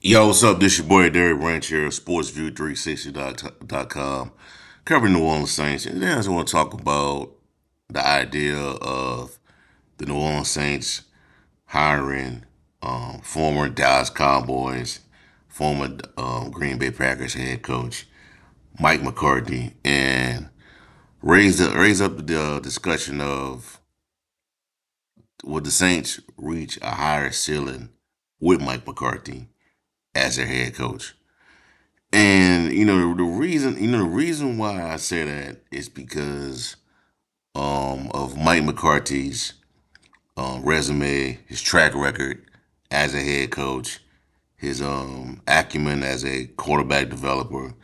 Yo, what's up? This your boy Derek Branch here, sportsview360.com, covering New Orleans Saints. And then I just want to talk about the idea of the New Orleans Saints hiring former Dallas Cowboys, former Green Bay Packers head coach Mike McCarthy, and raise up the discussion of would the Saints reach a higher ceiling with Mike McCarthy as their head coach? And the reason why I say that is because of Mike McCarthy's resume, his track record as a head coach, his acumen as a quarterback developer.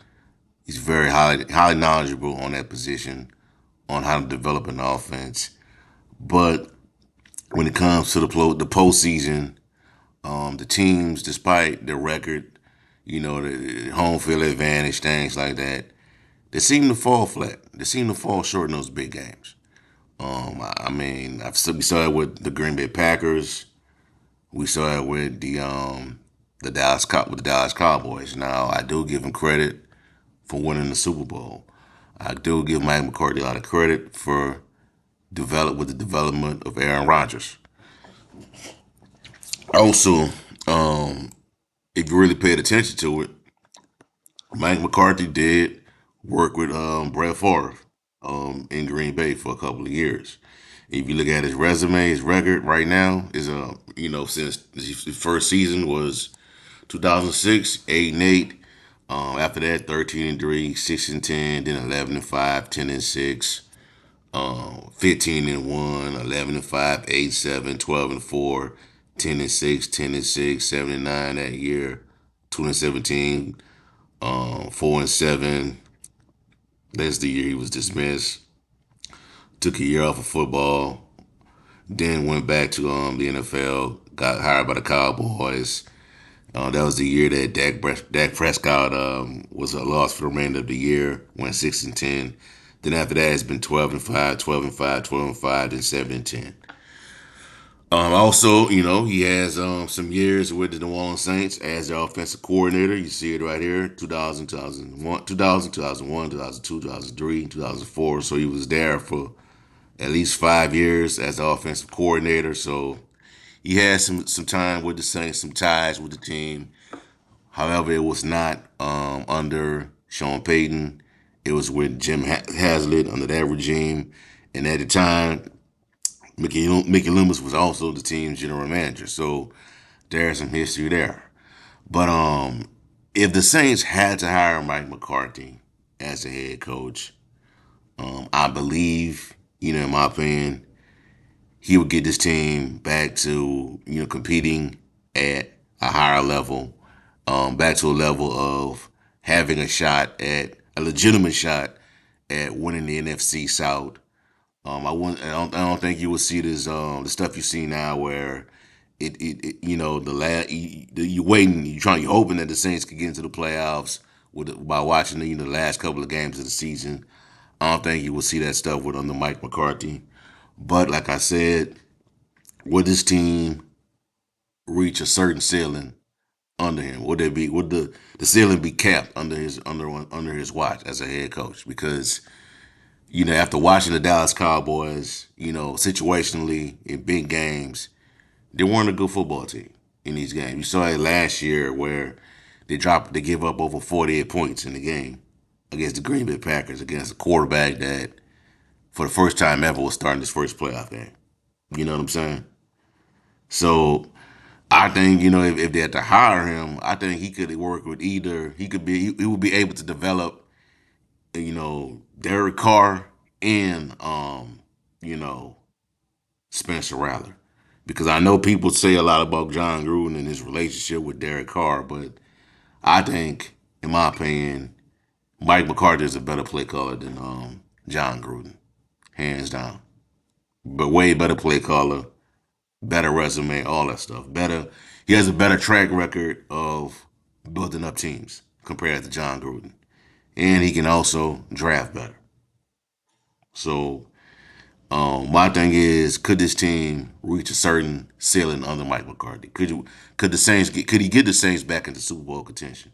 He's very highly knowledgeable on that position, on how to develop an offense. But when it comes to the postseason, the teams, despite their record, the home field advantage, things like that, they seem to fall flat. They seem to fall short in those big games. We saw it with the Green Bay Packers. We saw it with the Dallas Cowboys. Now, I do give them credit for winning the Super Bowl. I do give Mike McCarthy a lot of credit for the development of Aaron Rodgers. Also, um, if you really paid attention to it, Mike McCarthy did work with Brett Favre in Green Bay for a couple of years. If you look at his resume, his record right now is since his first season was 2006, 8-8. After that, 13-3, 6-10, then 11-5, 10-6, 15-1, 11-5, 8-7, 12-4, 10-6, 10-6, 7-9 that year, 2017, 4-7. That's the year he was dismissed. Took a year off of football. Then went back to the NFL. Got hired by the Cowboys. That was the year that Dak Prescott was a loss for the remainder of the year. Went 6-10. Then after that, it's been 12-5, 12-5, 12-5, then 7-10. Also, he has some years with the New Orleans Saints as their offensive coordinator. You see it right here, 2000, 2001, 2000, 2001, 2002, 2003, 2004. So he was there for at least 5 years as the offensive coordinator. So he had some time with the Saints, some ties with the team. However, it was not under Sean Payton. It was with Jim Haslett under that regime. And at the time, Mickey Loomis was also the team's general manager. So there's some history there. But if the Saints had to hire Mike McCarthy as the head coach, I believe, in my opinion, he would get this team back to competing at a higher level, back to a level of having a legitimate shot at winning the NFC South. I don't think you will see this the stuff you see now where you waiting, you're hoping that the Saints could get into the playoffs by watching the last couple of games of the season. I don't think you will see that stuff with under Mike McCarthy. But like I said, would this team reach a certain ceiling under him? Would the ceiling be capped under his watch as a head coach? Because after watching the Dallas Cowboys, situationally in big games, they weren't a good football team in these games. You saw it last year where they give up over 48 points in the game against the Green Bay Packers against a quarterback that for the first time ever was starting his first playoff game. You know what I'm saying? So I think if they had to hire him, I think he could work with either. He would be able to develop Derek Carr and you know Spencer Rattler, because I know people say a lot about John Gruden and his relationship with Derek Carr, but I think, in my opinion, Mike McCarthy is a better play caller than John Gruden, hands down. But way better play caller, better resume, all that stuff. Better, he has a better track record of building up teams compared to John Gruden, and he can also draft better. So My thing is, could this team reach a certain ceiling under Mike McCarthy? Could the Saints get? Could he get the Saints back into Super Bowl contention?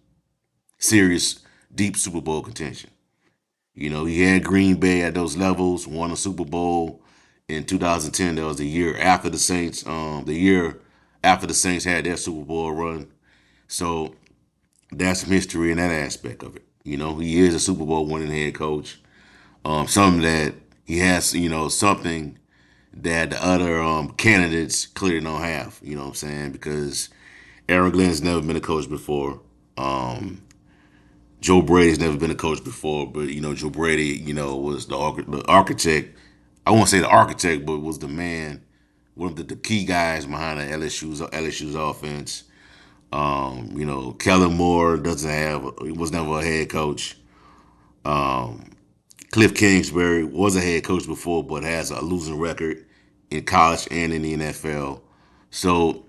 Serious, deep Super Bowl contention. You know, he had Green Bay at those levels, won a Super Bowl in 2010. That was the year after the Saints. The year after the Saints had their Super Bowl run. So that's some history in that aspect of it. You know, he is a Super Bowl winning head coach. Something that he has, something that the other candidates clearly don't have. You know what I'm saying? Because Aaron Glenn's never been a coach before. Joe Brady's never been a coach before, but Joe Brady, was the architect. I won't say the architect, but was the man, one of the key guys behind the LSU's offense. Kellen Moore was never a head coach. Cliff Kingsbury was a head coach before, but has a losing record in college and in the NFL. So,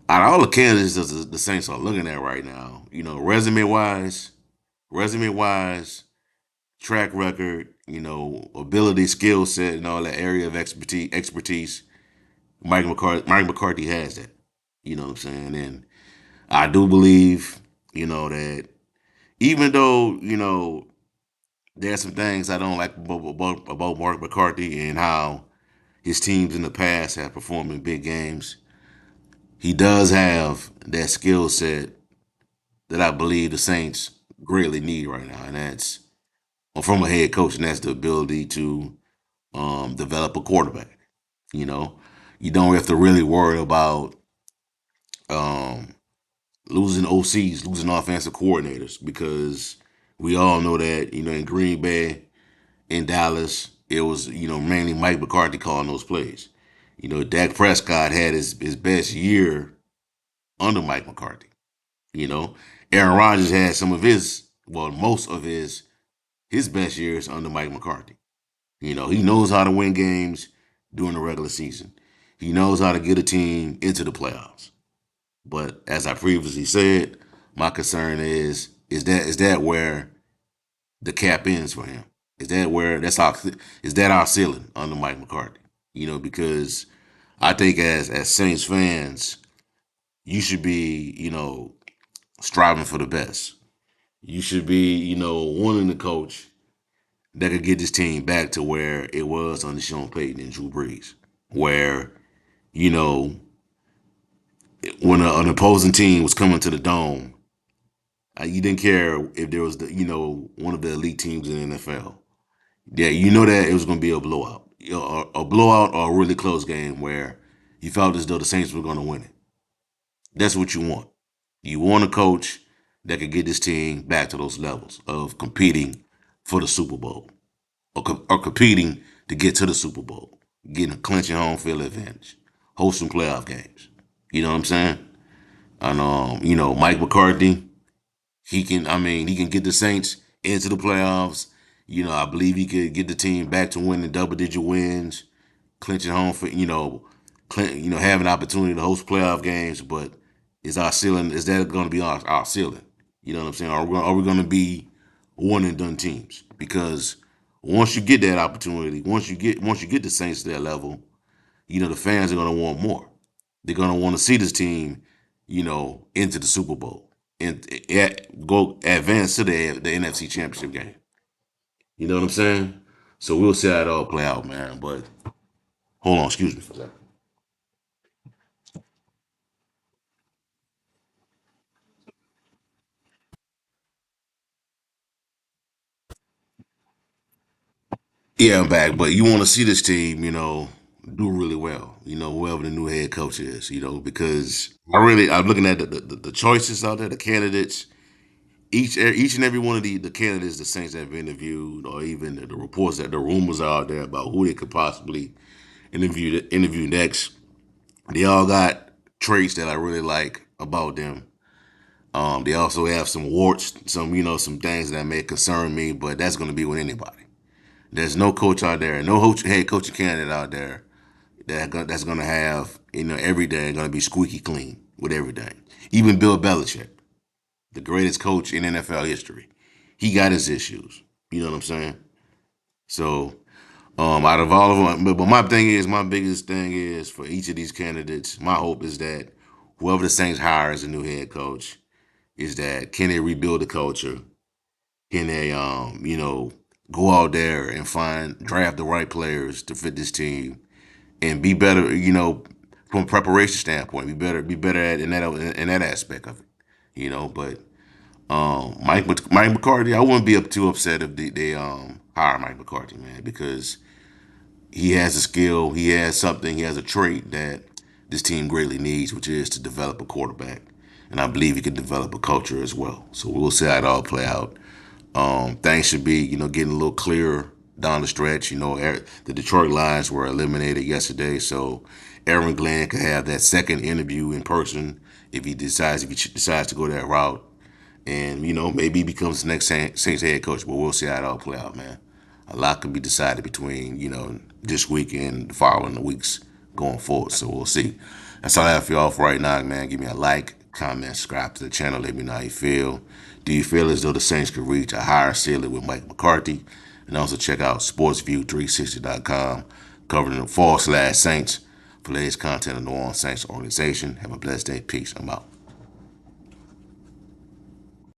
out of all the candidates that the Saints are looking at right now, resume wise, track record, ability, skill set, and all that area of expertise. Mike McCarthy has that. You know what I'm saying? And I do believe, that even though, there's some things I don't like about Mark McCarthy and how his teams in the past have performed in big games. He does have that skill set that I believe the Saints greatly need right now, and that's from a head coach, and that's the ability to develop a quarterback. You know, you don't have to really worry about um, losing OCs, losing offensive coordinators, because we all know that in Green Bay, in Dallas, it was mainly Mike McCarthy calling those plays. Dak Prescott had his best year under Mike McCarthy. You know, Aaron Rodgers had most of his best years under Mike McCarthy. He knows how to win games during the regular season. He knows how to get a team into the playoffs. But as I previously said, my concern is that where the cap ends for him? Is that our ceiling under Mike McCarthy? Because I think as Saints fans, you should be, striving for the best. You should be, wanting the coach that could get this team back to where it was under Sean Payton and Drew Brees, where you know when an opposing team was coming to the dome, you didn't care if there was one of the elite teams in the NFL. Yeah, you know that it was going to be a blowout, a blowout or a really close game where you felt as though the Saints were going to win it. That's what you want. You want a coach that could get this team back to those levels of competing for the Super Bowl, or competing to get to the Super Bowl, getting a clinching home field advantage, hosting playoff games. You know what I'm saying? And Mike McCarthy, he can get the Saints into the playoffs. I believe he could get the team back to winning double digit wins, clinching home for have an opportunity to host playoff games. But is our ceiling? Is that going to be our ceiling? You know what I'm saying? Are we going to be one and done teams? Because once you get that opportunity, once you get the Saints to that level, the fans are going to want more. They're going to want to see this team, into the Super Bowl and go advance to the NFC Championship game. You know what I'm saying? So we'll see how it all play out, man. But hold on, excuse me for that. Yeah, I'm back. But you want to see this team, do really well. Whoever the new head coach is, because I'm looking at the choices out there, the candidates. Each and every one of the candidates the Saints have interviewed, or even the reports that the rumors are out there about who they could possibly interview next. They all got traits that I really like about them. They also have some warts, some things that may concern me, but that's going to be with anybody. There's no coach out there, head coaching candidate out there that's going to have everything going to be squeaky clean with everything. Even Bill Belichick, the greatest coach in NFL history, he got his issues. You know what I'm saying? So Out of all of them, but my biggest thing is for each of these candidates. My hope is that whoever the Saints hire as a new head coach is that can they rebuild the culture? Can they, go out there and draft the right players to fit this team and be better, from a preparation standpoint, be better at in that aspect of it, But Mike McCarthy, I wouldn't be up too upset if they hire Mike McCarthy, man, because he has a skill, he has something, he has a trait that this team greatly needs, which is to develop a quarterback, and I believe he can develop a culture as well. So we'll see how it all play out. Things should be, getting a little clearer down the stretch. The Detroit Lions were eliminated yesterday, so Aaron Glenn could have that second interview in person if he decides to go that route, and maybe he becomes the next Saints head coach. But we'll see how it all play out, man. A lot can be decided between this week and the following weeks going forward. So we'll see. That's all I have for y'all for right now, man. Give me a like, comment, subscribe to the channel. Let me know how you feel. Do you feel as though the Saints could reach a higher ceiling with Mike McCarthy? And also check out sportsview360.com covering the /Saints for latest content of the New Orleans Saints organization. Have a blessed day. Peace. I'm out.